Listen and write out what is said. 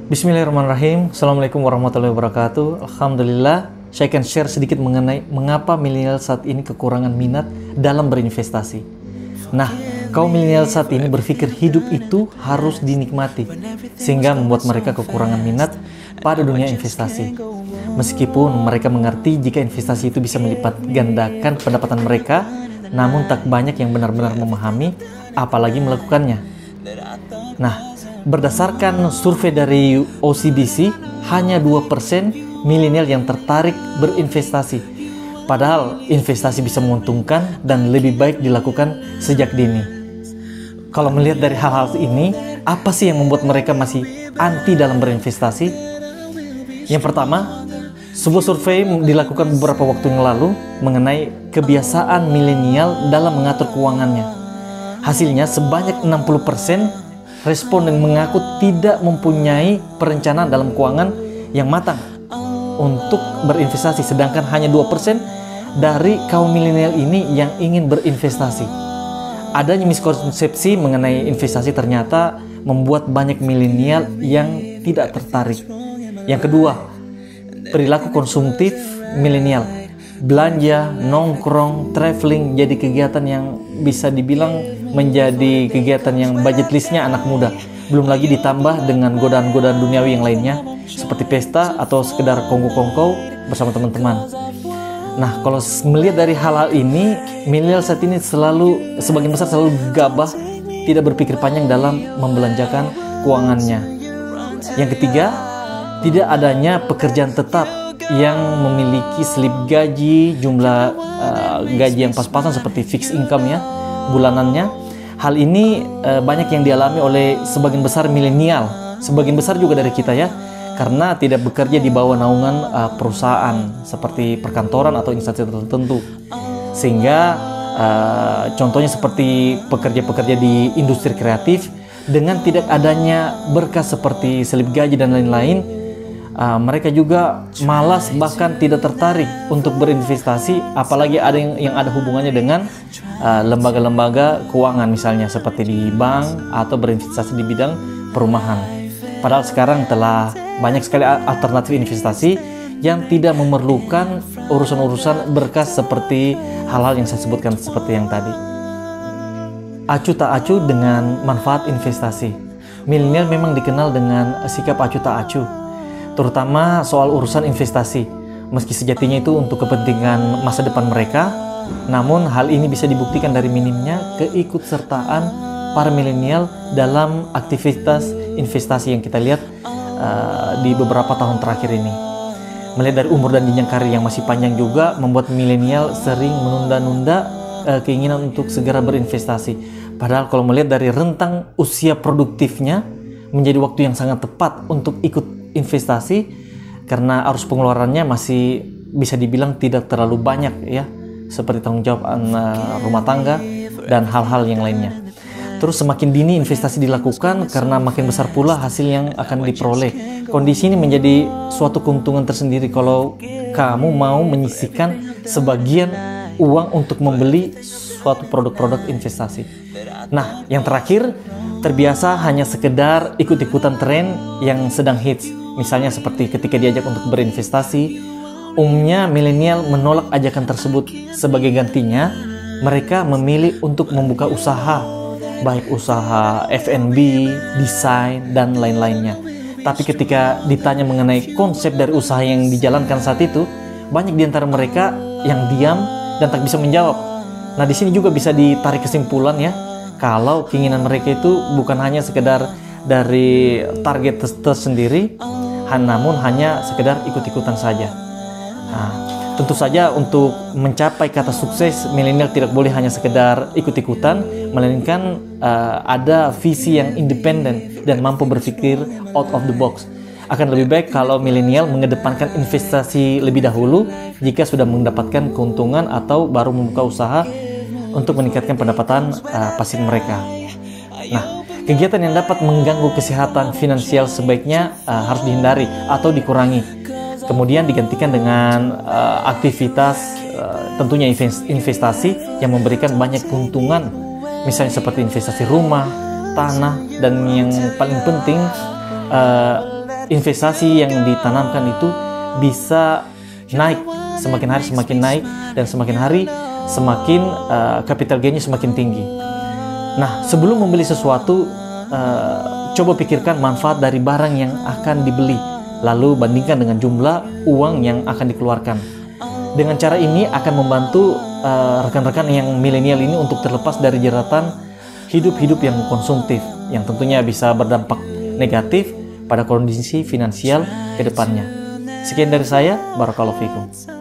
Bismillahirrahmanirrahim. Assalamualaikum warahmatullahi wabarakatuh. Alhamdulillah, saya akan share sedikit mengenai mengapa milenial saat ini kekurangan minat dalam berinvestasi. Nah, kaum milenial saat ini berpikir hidup itu harus dinikmati, sehingga membuat mereka kekurangan minat pada dunia investasi. Meskipun mereka mengerti jika investasi itu bisa melipat gandakan pendapatan mereka, namun tak banyak yang benar-benar memahami, apalagi melakukannya. Nah, berdasarkan survei dari OCBC, hanya 2% milenial yang tertarik berinvestasi. Padahal investasi bisa menguntungkan dan lebih baik dilakukan sejak dini. Kalau melihat dari hal-hal ini, apa sih yang membuat mereka masih anti dalam berinvestasi? Yang pertama, sebuah survei dilakukan beberapa waktu yang lalu mengenai kebiasaan milenial dalam mengatur keuangannya. Hasilnya sebanyak 60% responden mengaku tidak mempunyai perencanaan dalam keuangan yang matang untuk berinvestasi, sedangkan hanya 2% dari kaum milenial ini yang ingin berinvestasi. Adanya miskonsepsi mengenai investasi ternyata membuat banyak milenial yang tidak tertarik. Yang kedua, perilaku konsumtif milenial. Belanja, nongkrong, traveling jadi kegiatan yang bisa dibilang menjadi kegiatan yang budget listnya anak muda. Belum lagi ditambah dengan godaan-godaan duniawi yang lainnya seperti pesta atau sekedar kongko-kongko bersama teman-teman. Nah, kalau melihat dari hal-hal ini, milenial saat ini sebagian besar selalu gabah, tidak berpikir panjang dalam membelanjakan keuangannya. Yang ketiga, tidak adanya pekerjaan tetap yang memiliki slip gaji, jumlah gaji yang pas-pasan seperti fixed income ya, bulanannya. Hal ini banyak yang dialami oleh sebagian besar milenial, sebagian besar juga dari kita ya, karena tidak bekerja di bawah naungan perusahaan seperti perkantoran atau instansi tertentu. Sehingga contohnya seperti pekerja-pekerja di industri kreatif, dengan tidak adanya berkas seperti slip gaji dan lain-lain, mereka juga malas bahkan tidak tertarik untuk berinvestasi, apalagi ada yang ada hubungannya dengan lembaga-lembaga keuangan misalnya seperti di bank atau berinvestasi di bidang perumahan. Padahal sekarang telah banyak sekali alternatif investasi yang tidak memerlukan urusan-urusan berkas seperti hal-hal yang saya sebutkan seperti yang tadi. Acuh tak acuh dengan manfaat investasi. Milenial memang dikenal dengan sikap acuh tak acuh, terutama soal urusan investasi. Meski sejatinya itu untuk kepentingan masa depan mereka, namun hal ini bisa dibuktikan dari minimnya keikutsertaan para milenial dalam aktivitas investasi yang kita lihat di beberapa tahun terakhir ini. Melihat dari umur dan jenjang karir yang masih panjang juga membuat milenial sering menunda-nunda keinginan untuk segera berinvestasi. Padahal kalau melihat dari rentang usia produktifnya, menjadi waktu yang sangat tepat untuk ikut investasi karena arus pengeluarannya masih bisa dibilang tidak terlalu banyak ya, seperti tanggung jawab rumah tangga dan hal-hal yang lainnya. Terus semakin dini investasi dilakukan karena makin besar pula hasil yang akan diperoleh. Kondisi ini menjadi suatu keuntungan tersendiri kalau kamu mau menyisihkan sebagian uang untuk membeli suatu produk-produk investasi. Nah, yang terakhir, terbiasa hanya sekedar ikut-ikutan tren yang sedang hits. Misalnya seperti ketika diajak untuk berinvestasi, umumnya milenial menolak ajakan tersebut. Sebagai gantinya, mereka memilih untuk membuka usaha, baik usaha F&B, desain, dan lain-lainnya. Tapi ketika ditanya mengenai konsep dari usaha yang dijalankan saat itu, banyak di antara mereka yang diam dan tak bisa menjawab. Nah, di sini juga bisa ditarik kesimpulan ya, kalau keinginan mereka itu bukan hanya sekedar dari target tersendiri, namun hanya sekedar ikut-ikutan saja. Nah, tentu saja untuk mencapai kata sukses, milenial tidak boleh hanya sekedar ikut-ikutan, melainkan ada visi yang independen dan mampu berpikir out of the box. Akan lebih baik kalau milenial mengedepankan investasi lebih dahulu jika sudah mendapatkan keuntungan atau baru membuka usaha untuk meningkatkan pendapatan pasif mereka. Nah, kegiatan yang dapat mengganggu kesehatan finansial sebaiknya harus dihindari atau dikurangi. Kemudian digantikan dengan aktivitas tentunya investasi yang memberikan banyak keuntungan, misalnya seperti investasi rumah, tanah, dan yang paling penting investasi yang ditanamkan itu bisa naik, semakin hari semakin naik, dan semakin hari semakin capital gain-nya semakin tinggi. Nah, sebelum membeli sesuatu, coba pikirkan manfaat dari barang yang akan dibeli, lalu bandingkan dengan jumlah uang yang akan dikeluarkan. Dengan cara ini akan membantu rekan-rekan yang milenial ini untuk terlepas dari jeratan hidup-hidup yang konsumtif, yang tentunya bisa berdampak negatif pada kondisi finansial ke depannya. Sekian dari saya, barakallahu fikum.